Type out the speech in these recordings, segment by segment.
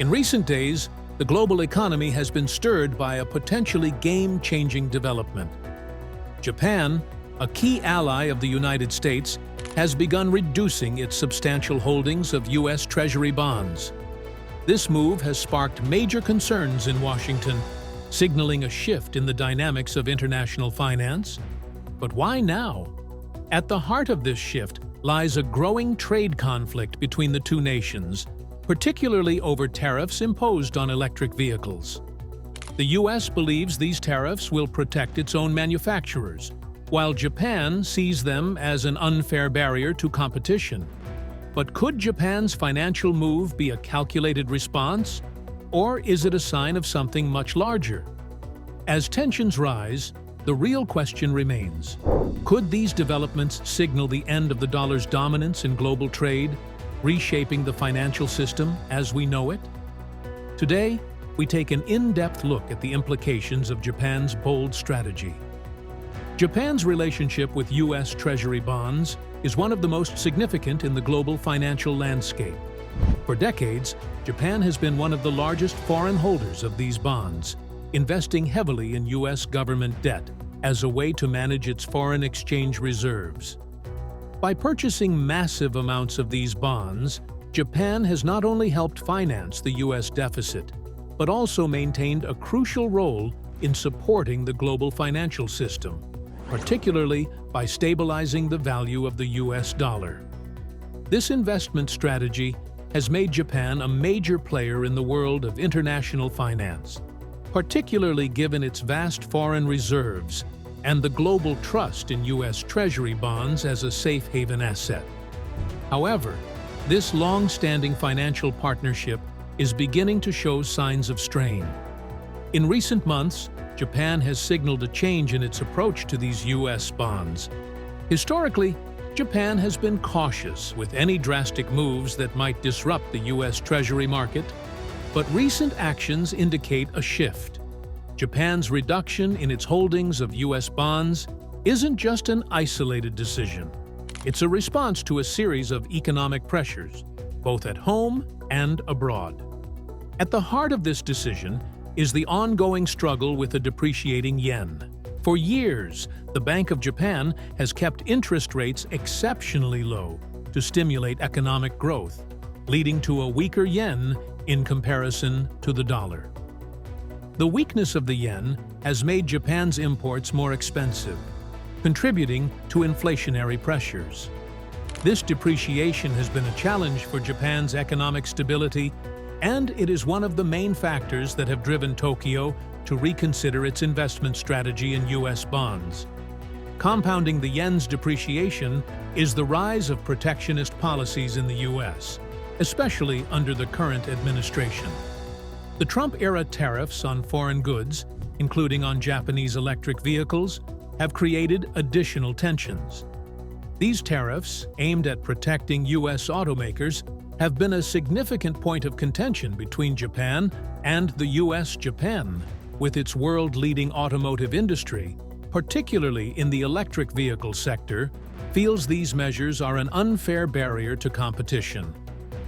In recent days, the global economy has been stirred by a potentially game-changing development. Japan, a key ally of the United States, has begun reducing its substantial holdings of U.S. Treasury bonds. This move has sparked major concerns in Washington, signaling a shift in the dynamics of international finance. But why now? At the heart of this shift lies a growing trade conflict between the two nations, particularly over tariffs imposed on electric vehicles. The U.S. believes these tariffs will protect its own manufacturers, while Japan sees them as an unfair barrier to competition. But could Japan's financial move be a calculated response, or is it a sign of something much larger? As tensions rise, the real question remains: could these developments signal the end of the dollar's dominance in global trade, reshaping the financial system as we know it? Today, we take an in-depth look at the implications of Japan's bold strategy. Japan's relationship with U.S. Treasury bonds is one of the most significant in the global financial landscape. For decades, Japan has been one of the largest foreign holders of these bonds, investing heavily in U.S. government debt as a way to manage its foreign exchange reserves. By purchasing massive amounts of these bonds, Japan has not only helped finance the U.S. deficit, but also maintained a crucial role in supporting the global financial system, particularly by stabilizing the value of the U.S. dollar. This investment strategy has made Japan a major player in the world of international finance, particularly given its vast foreign reserves and the global trust in U.S. Treasury bonds as a safe haven asset. However, this long-standing financial partnership is beginning to show signs of strain. In recent months, Japan has signaled a change in its approach to these U.S. bonds. Historically, Japan has been cautious with any drastic moves that might disrupt the U.S. Treasury market, but recent actions indicate a shift. Japan's reduction in its holdings of U.S. bonds isn't just an isolated decision. It's a response to a series of economic pressures, both at home and abroad. At the heart of this decision is the ongoing struggle with a depreciating yen. For years, the Bank of Japan has kept interest rates exceptionally low to stimulate economic growth, leading to a weaker yen in comparison to the dollar. The weakness of the yen has made Japan's imports more expensive, contributing to inflationary pressures. This depreciation has been a challenge for Japan's economic stability, and it is one of the main factors that have driven Tokyo to reconsider its investment strategy in U.S. bonds. Compounding the yen's depreciation is the rise of protectionist policies in the U.S., especially under the current administration. The Trump-era tariffs on foreign goods, including on Japanese electric vehicles, have created additional tensions. These tariffs, aimed at protecting U.S. automakers, have been a significant point of contention between Japan and the U.S. Japan, with its world-leading automotive industry, particularly in the electric vehicle sector, feels these measures are an unfair barrier to competition.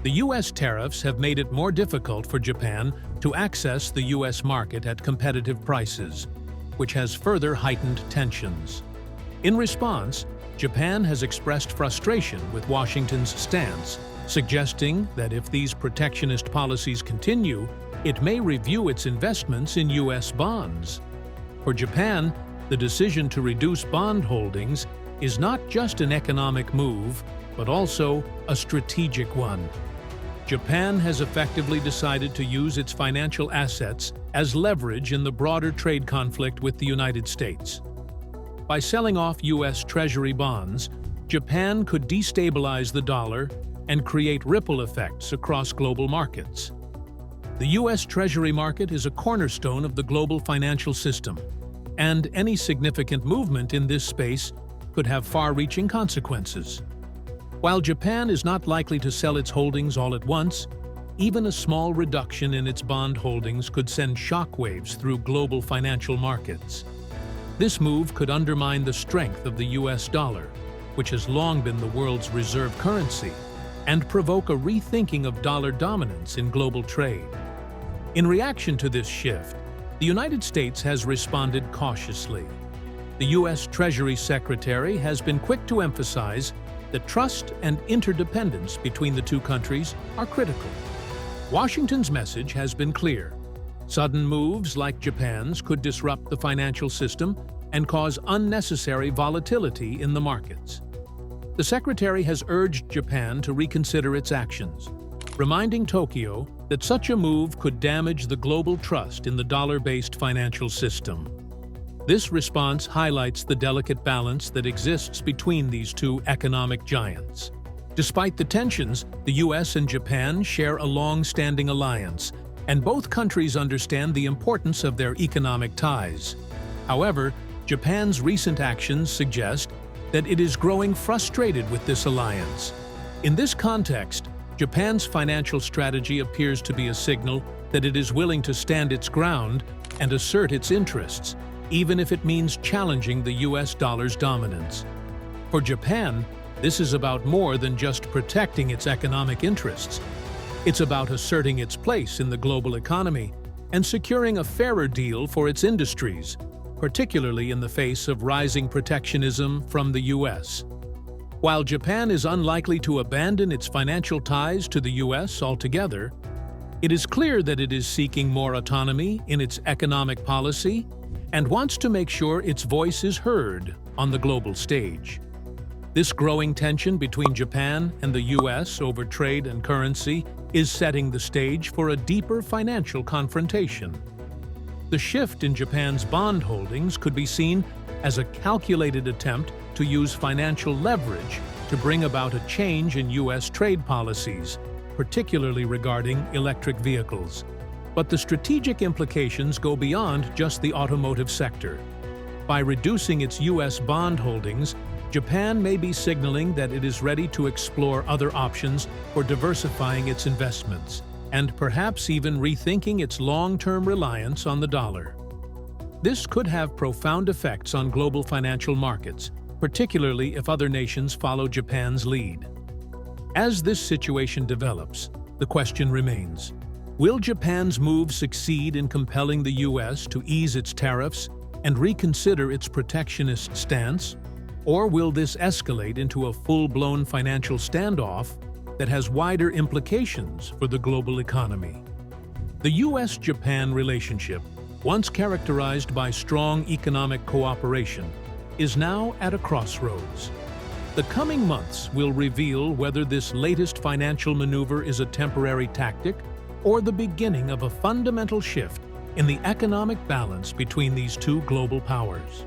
The U.S. tariffs have made it more difficult for Japan to access the U.S. market at competitive prices, which has further heightened tensions. In response, Japan has expressed frustration with Washington's stance, suggesting that if these protectionist policies continue, it may review its investments in U.S. bonds. For Japan, the decision to reduce bond holdings is not just an economic move, but also a strategic one. Japan has effectively decided to use its financial assets as leverage in the broader trade conflict with the United States. By selling off U.S. Treasury bonds, Japan could destabilize the dollar and create ripple effects across global markets. The U.S. Treasury market is a cornerstone of the global financial system, and any significant movement in this space could have far-reaching consequences. While Japan is not likely to sell its holdings all at once, even a small reduction in its bond holdings could send shockwaves through global financial markets. This move could undermine the strength of the U.S. dollar, which has long been the world's reserve currency, and provoke a rethinking of dollar dominance in global trade. In reaction to this shift, the United States has responded cautiously. The U.S. Treasury Secretary has been quick to emphasize that trust and interdependence between the two countries are critical. Washington's message has been clear. Sudden moves like Japan's could disrupt the financial system and cause unnecessary volatility in the markets. The Secretary has urged Japan to reconsider its actions, reminding Tokyo that such a move could damage the global trust in the dollar-based financial system. This response highlights the delicate balance that exists between these two economic giants. Despite the tensions, the U.S. and Japan share a long-standing alliance, and both countries understand the importance of their economic ties. However, Japan's recent actions suggest that it is growing frustrated with this alliance. In this context, Japan's financial strategy appears to be a signal that it is willing to stand its ground and assert its interests, even if it means challenging the U.S. dollar's dominance. For Japan, this is about more than just protecting its economic interests. It's about asserting its place in the global economy and securing a fairer deal for its industries, particularly in the face of rising protectionism from the U.S. While Japan is unlikely to abandon its financial ties to the U.S. altogether, it is clear that it is seeking more autonomy in its economic policy and wants to make sure its voice is heard on the global stage. This growing tension between Japan and the U.S. over trade and currency is setting the stage for a deeper financial confrontation. The shift in Japan's bond holdings could be seen as a calculated attempt to use financial leverage to bring about a change in U.S. trade policies, particularly regarding electric vehicles. But the strategic implications go beyond just the automotive sector. By reducing its U.S. bond holdings, Japan may be signaling that it is ready to explore other options for diversifying its investments, and perhaps even rethinking its long-term reliance on the dollar. This could have profound effects on global financial markets, particularly if other nations follow Japan's lead. As this situation develops, the question remains: will Japan's move succeed in compelling the U.S. to ease its tariffs and reconsider its protectionist stance? Or will this escalate into a full-blown financial standoff that has wider implications for the global economy? The U.S.-Japan relationship, once characterized by strong economic cooperation, is now at a crossroads. The coming months will reveal whether this latest financial maneuver is a temporary tactic or the beginning of a fundamental shift in the economic balance between these two global powers.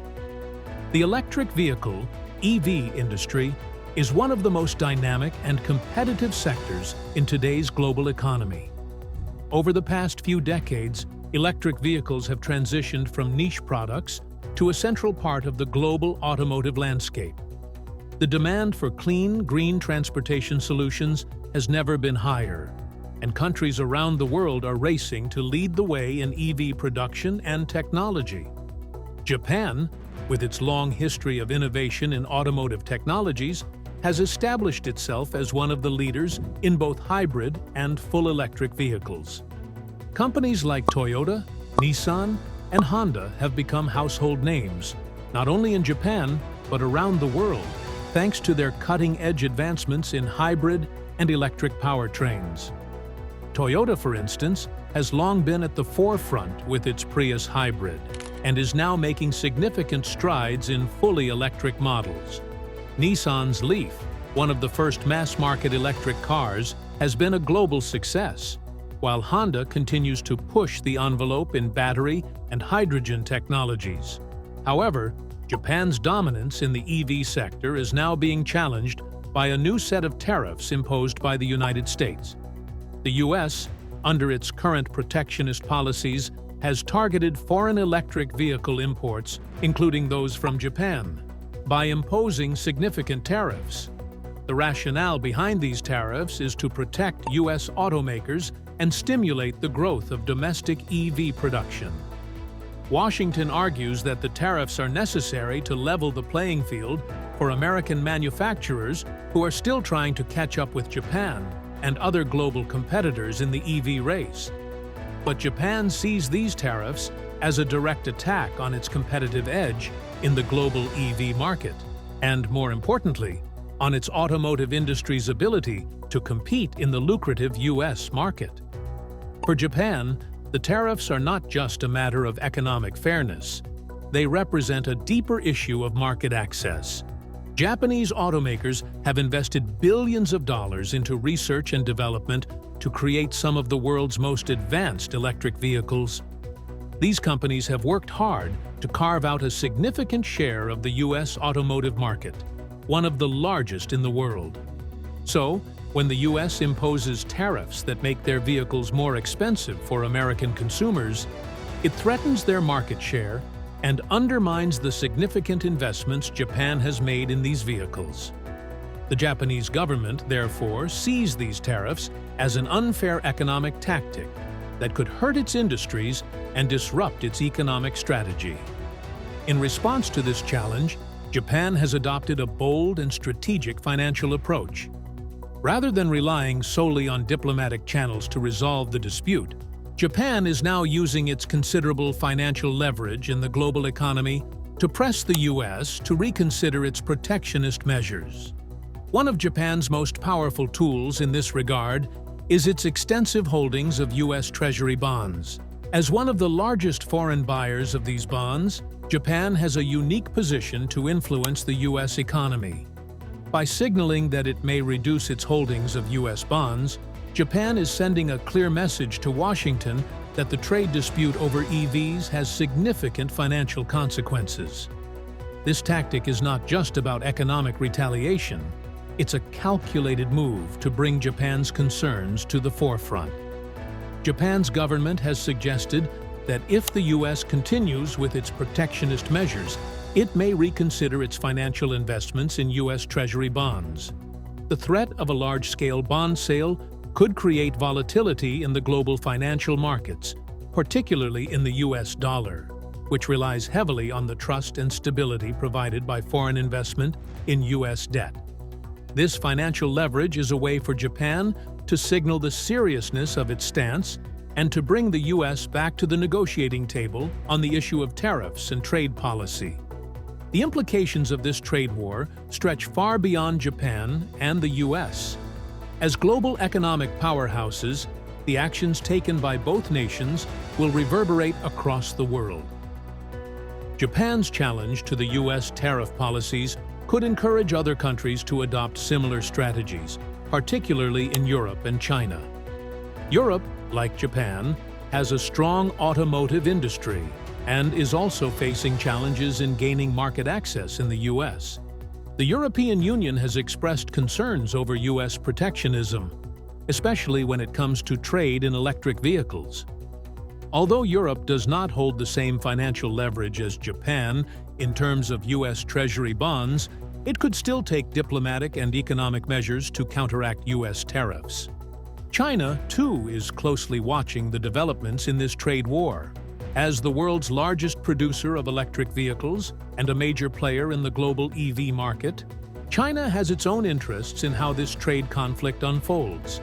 The electric vehicle, EV industry, is one of the most dynamic and competitive sectors in today's global economy. Over the past few decades, electric vehicles have transitioned from niche products to a central part of the global automotive landscape. The demand for clean, green transportation solutions has never been higher, and countries around the world are racing to lead the way in EV production and technology. Japan, with its long history of innovation in automotive technologies, has established itself as one of the leaders in both hybrid and full electric vehicles. Companies like Toyota, Nissan, and Honda have become household names, not only in Japan, but around the world, thanks to their cutting-edge advancements in hybrid and electric powertrains. Toyota, for instance, has long been at the forefront with its Prius hybrid, and is now making significant strides in fully electric models. Nissan's Leaf, one of the first mass-market electric cars, has been a global success, while Honda continues to push the envelope in battery and hydrogen technologies. However, Japan's dominance in the EV sector is now being challenged by a new set of tariffs imposed by the United States. The U.S., under its current protectionist policies, has targeted foreign electric vehicle imports, including those from Japan, by imposing significant tariffs. The rationale behind these tariffs is to protect U.S. automakers and stimulate the growth of domestic EV production. Washington argues that the tariffs are necessary to level the playing field for American manufacturers who are still trying to catch up with Japan and other global competitors in the EV race. But Japan sees these tariffs as a direct attack on its competitive edge in the global EV market, and more importantly, on its automotive industry's ability to compete in the lucrative US market. For Japan, the tariffs are not just a matter of economic fairness. They represent a deeper issue of market access. Japanese automakers have invested billions of dollars into research and development to create some of the world's most advanced electric vehicles. These companies have worked hard to carve out a significant share of the US automotive market, one of the largest in the world. So, when the US imposes tariffs that make their vehicles more expensive for American consumers, it threatens their market share and undermines the significant investments Japan has made in these vehicles. The Japanese government, therefore, sees these tariffs as an unfair economic tactic that could hurt its industries and disrupt its economic strategy. In response to this challenge, Japan has adopted a bold and strategic financial approach. Rather than relying solely on diplomatic channels to resolve the dispute, Japan is now using its considerable financial leverage in the global economy to press the US to reconsider its protectionist measures. One of Japan's most powerful tools in this regard is its extensive holdings of US Treasury bonds. As one of the largest foreign buyers of these bonds, Japan has a unique position to influence the US economy. By signaling that it may reduce its holdings of US bonds, Japan is sending a clear message to Washington that the trade dispute over EVs has significant financial consequences. This tactic is not just about economic retaliation. It's a calculated move to bring Japan's concerns to the forefront. Japan's government has suggested that if the US continues with its protectionist measures, it may reconsider its financial investments in US Treasury bonds. The threat of a large-scale bond sale could create volatility in the global financial markets, particularly in the US dollar, which relies heavily on the trust and stability provided by foreign investment in US debt. This financial leverage is a way for Japan to signal the seriousness of its stance and to bring the US back to the negotiating table on the issue of tariffs and trade policy. The implications of this trade war stretch far beyond Japan and the US. As global economic powerhouses, the actions taken by both nations will reverberate across the world. Japan's challenge to the US tariff policies could encourage other countries to adopt similar strategies, particularly in Europe and China. Europe, like Japan, has a strong automotive industry and is also facing challenges in gaining market access in the US. The European Union has expressed concerns over US protectionism, especially when it comes to trade in electric vehicles. Although Europe does not hold the same financial leverage as Japan in terms of US Treasury bonds, it could still take diplomatic and economic measures to counteract US tariffs. China, too, is closely watching the developments in this trade war. As the world's largest producer of electric vehicles and a major player in the global EV market, China has its own interests in how this trade conflict unfolds.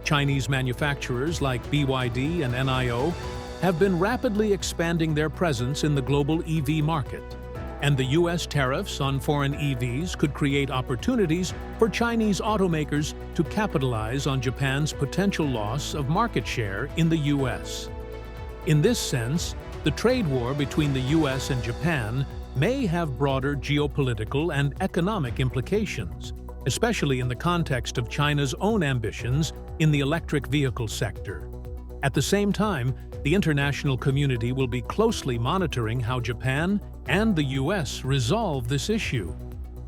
Chinese manufacturers like BYD and NIO have been rapidly expanding their presence in the global EV market, and the US tariffs on foreign EVs could create opportunities for Chinese automakers to capitalize on Japan's potential loss of market share in the US. In this sense, the trade war between the US and Japan may have broader geopolitical and economic implications, especially in the context of China's own ambitions in the electric vehicle sector. At the same time, the international community will be closely monitoring how Japan and the US resolve this issue.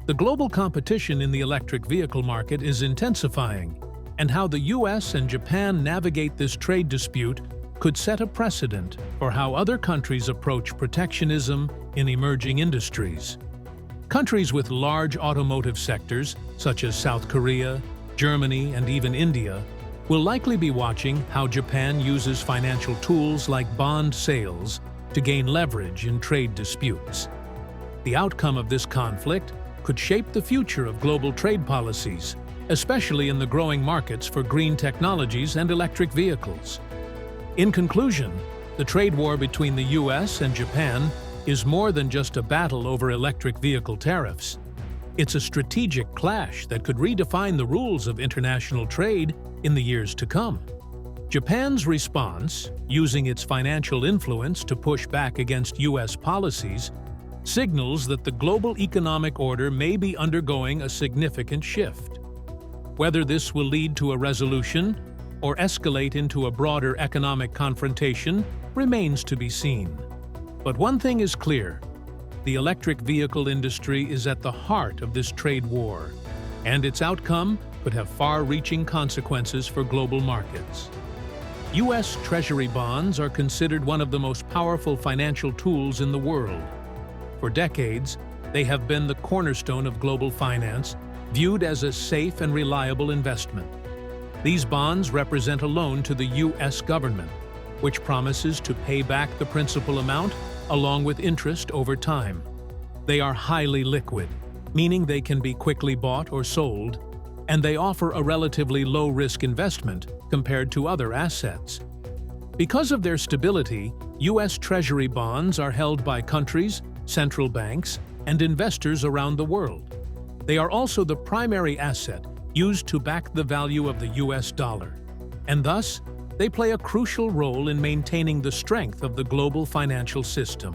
The global competition in the electric vehicle market is intensifying, and how the US and Japan navigate this trade dispute could set a precedent for how other countries approach protectionism in emerging industries. Countries with large automotive sectors, such as South Korea, Germany, and even India, will likely be watching how Japan uses financial tools like bond sales to gain leverage in trade disputes. The outcome of this conflict could shape the future of global trade policies, especially in the growing markets for green technologies and electric vehicles. In conclusion, the trade war between the US and Japan is more than just a battle over electric vehicle tariffs. It's a strategic clash that could redefine the rules of international trade in the years to come. Japan's response, using its financial influence to push back against US policies, signals that the global economic order may be undergoing a significant shift. Whether this will lead to a resolution or escalate into a broader economic confrontation remains to be seen. But one thing is clear: the electric vehicle industry is at the heart of this trade war, and its outcome could have far-reaching consequences for global markets. U.S. Treasury bonds are considered one of the most powerful financial tools in the world. For decades, they have been the cornerstone of global finance, viewed as a safe and reliable investment. These bonds represent a loan to the U.S. government, which promises to pay back the principal amount along with interest over time. They are highly liquid, meaning they can be quickly bought or sold, and they offer a relatively low-risk investment compared to other assets. Because of their stability, U.S. Treasury bonds are held by countries, central banks, and investors around the world. They are also the primary asset used to back the value of the U.S. dollar, and thus, they play a crucial role in maintaining the strength of the global financial system.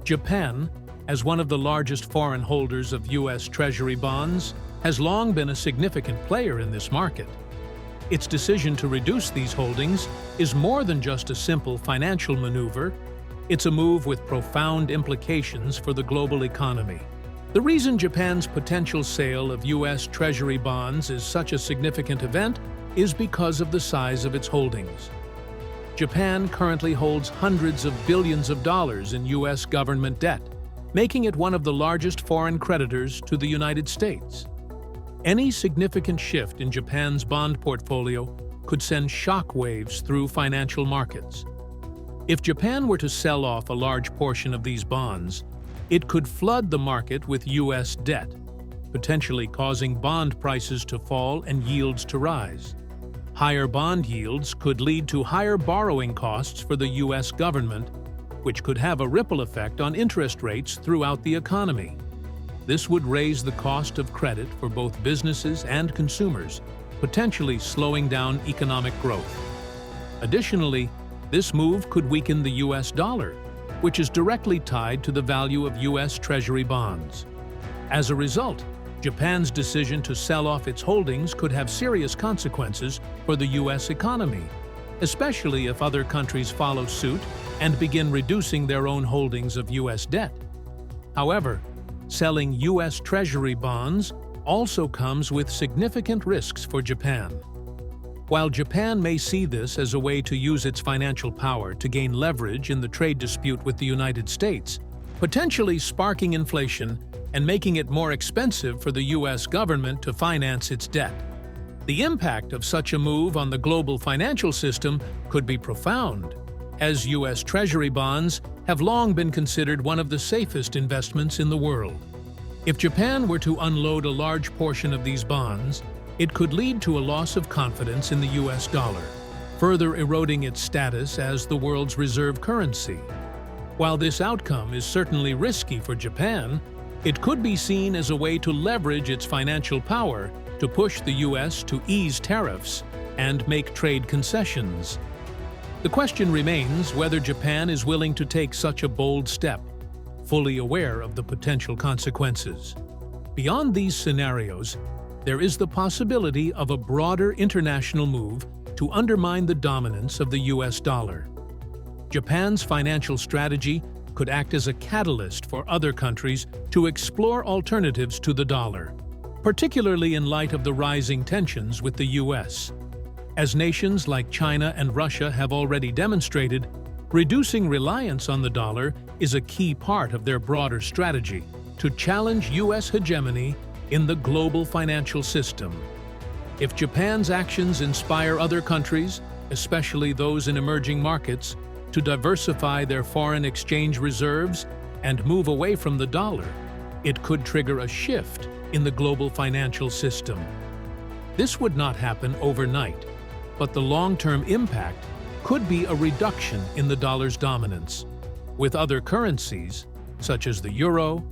Japan, as one of the largest foreign holders of U.S. Treasury bonds, has long been a significant player in this market. Its decision to reduce these holdings is more than just a simple financial maneuver. It's a move with profound implications for the global economy. The reason Japan's potential sale of U.S. Treasury bonds is such a significant event is because of the size of its holdings. Japan currently holds hundreds of billions of dollars in U.S. government debt, making it one of the largest foreign creditors to the United States. Any significant shift in Japan's bond portfolio could send shockwaves through financial markets. If Japan were to sell off a large portion of these bonds, it could flood the market with U.S. debt, potentially causing bond prices to fall and yields to rise. Higher bond yields could lead to higher borrowing costs for the U.S. government, which could have a ripple effect on interest rates throughout the economy. This would raise the cost of credit for both businesses and consumers, potentially slowing down economic growth. Additionally, this move could weaken the U.S. dollar, which is directly tied to the value of U.S. Treasury bonds. As a result, Japan's decision to sell off its holdings could have serious consequences for the U.S. economy, especially if other countries follow suit and begin reducing their own holdings of U.S. debt. However, selling U.S. Treasury bonds also comes with significant risks for Japan. While Japan may see this as a way to use its financial power to gain leverage in the trade dispute with the United States, potentially sparking inflation and making it more expensive for the U.S. government to finance its debt. The impact of such a move on the global financial system could be profound, as U.S. Treasury bonds have long been considered one of the safest investments in the world. If Japan were to unload a large portion of these bonds, it could lead to a loss of confidence in the U.S. dollar, further eroding its status as the world's reserve currency. While this outcome is certainly risky for Japan, it could be seen as a way to leverage its financial power to push the U.S. to ease tariffs and make trade concessions. The question remains whether Japan is willing to take such a bold step, fully aware of the potential consequences. Beyond these scenarios, there is the possibility of a broader international move to undermine the dominance of the U.S. dollar. Japan's financial strategy could act as a catalyst for other countries to explore alternatives to the dollar, particularly in light of the rising tensions with the U.S. As nations like China and Russia have already demonstrated, reducing reliance on the dollar is a key part of their broader strategy to challenge U.S. hegemony in the global financial system. If Japan's actions inspire other countries, especially those in emerging markets, to diversify their foreign exchange reserves and move away from the dollar, it could trigger a shift in the global financial system. This would not happen overnight, but the long-term impact could be a reduction in the dollar's dominance, with other currencies, such as the euro,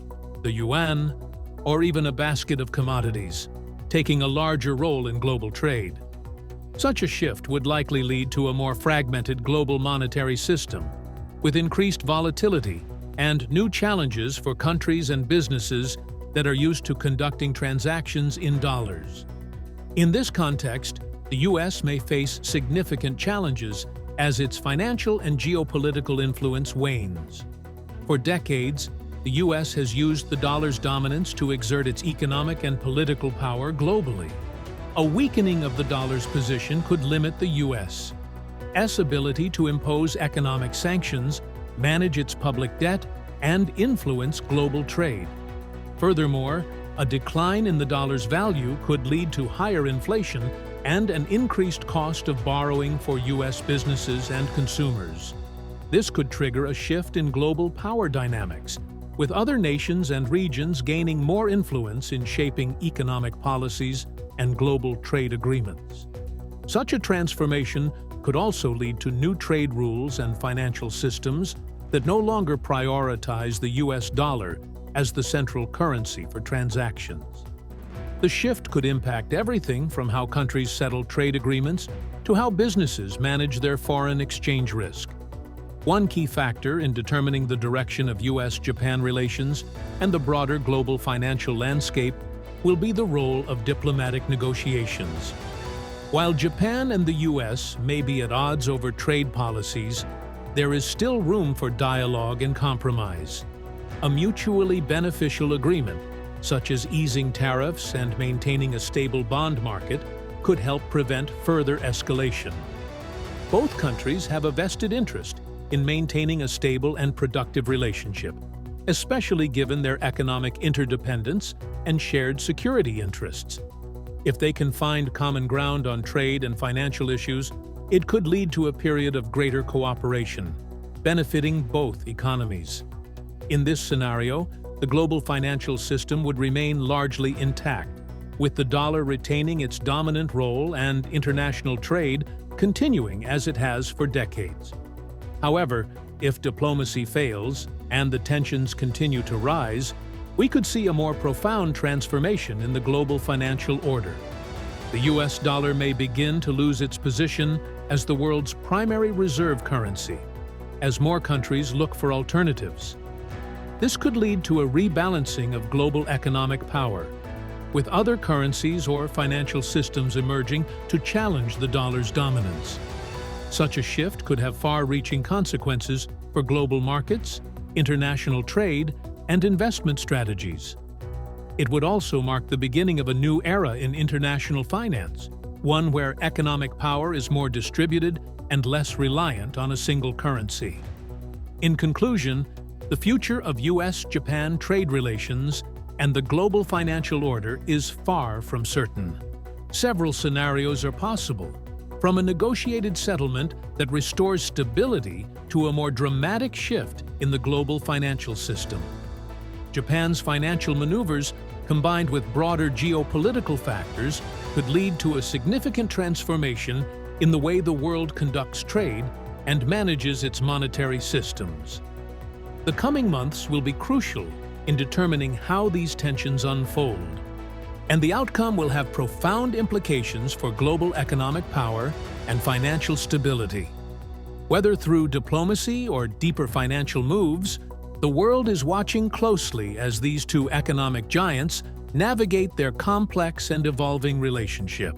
the yuan, or even a basket of commodities, taking a larger role in global trade. Such a shift would likely lead to a more fragmented global monetary system, with increased volatility and new challenges for countries and businesses that are used to conducting transactions in dollars. In this context, the U.S. may face significant challenges as its financial and geopolitical influence wanes. For decades, the U.S. has used the dollar's dominance to exert its economic and political power globally. A weakening of the dollar's position could limit the U.S.'s ability to impose economic sanctions, manage its public debt, and influence global trade. Furthermore, a decline in the dollar's value could lead to higher inflation and an increased cost of borrowing for U.S. businesses and consumers. This could trigger a shift in global power dynamics, with other nations and regions gaining more influence in shaping economic policies and global trade agreements. Such a transformation could also lead to new trade rules and financial systems that no longer prioritize the U.S. dollar as the central currency for transactions. The shift could impact everything from how countries settle trade agreements to how businesses manage their foreign exchange risk. One key factor in determining the direction of U.S.-Japan relations and the broader global financial landscape will be the role of diplomatic negotiations. While Japan and the U.S. may be at odds over trade policies, there is still room for dialogue and compromise. A mutually beneficial agreement, such as easing tariffs and maintaining a stable bond market, could help prevent further escalation. Both countries have a vested interest in maintaining a stable and productive relationship, especially given their economic interdependence and shared security interests. If they can find common ground on trade and financial issues, it could lead to a period of greater cooperation, benefiting both economies. In this scenario, the global financial system would remain largely intact, with the dollar retaining its dominant role and international trade continuing as it has for decades. However, if diplomacy fails and the tensions continue to rise, we could see a more profound transformation in the global financial order. The US dollar may begin to lose its position as the world's primary reserve currency, as more countries look for alternatives. This could lead to a rebalancing of global economic power, with other currencies or financial systems emerging to challenge the dollar's dominance. Such a shift could have far-reaching consequences for global markets, international trade, and investment strategies. It would also mark the beginning of a new era in international finance, one where economic power is more distributed and less reliant on a single currency. In conclusion, the future of US-Japan trade relations and the global financial order is far from certain. Several scenarios are possible, from a negotiated settlement that restores stability to a more dramatic shift in the global financial system. Japan's financial maneuvers, combined with broader geopolitical factors, could lead to a significant transformation in the way the world conducts trade and manages its monetary systems. The coming months will be crucial in determining how these tensions unfold, and the outcome will have profound implications for global economic power and financial stability. Whether through diplomacy or deeper financial moves, the world is watching closely as these two economic giants navigate their complex and evolving relationship.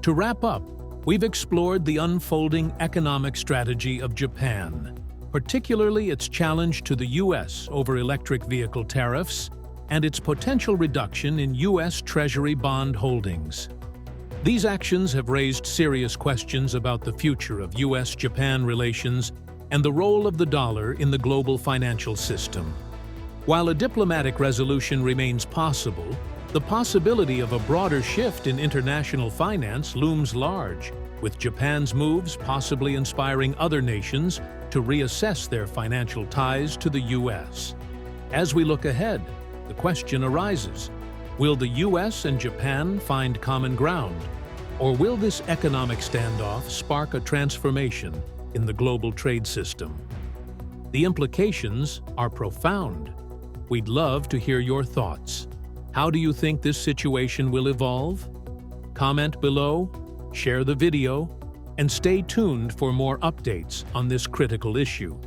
To wrap up, we've explored the unfolding economic strategy of Japan, particularly its challenge to the U.S. over electric vehicle tariffs and its potential reduction in U.S. Treasury bond holdings. These actions have raised serious questions about the future of U.S.-Japan relations and the role of the dollar in the global financial system. While a diplomatic resolution remains possible, the possibility of a broader shift in international finance looms large, with Japan's moves possibly inspiring other nations to reassess their financial ties to the U.S. As we look ahead, the question arises: will the U.S. and Japan find common ground? Or will this economic standoff spark a transformation in the global trade system? The implications are profound. We'd love to hear your thoughts. How do you think this situation will evolve? Comment below, share the video, and stay tuned for more updates on this critical issue.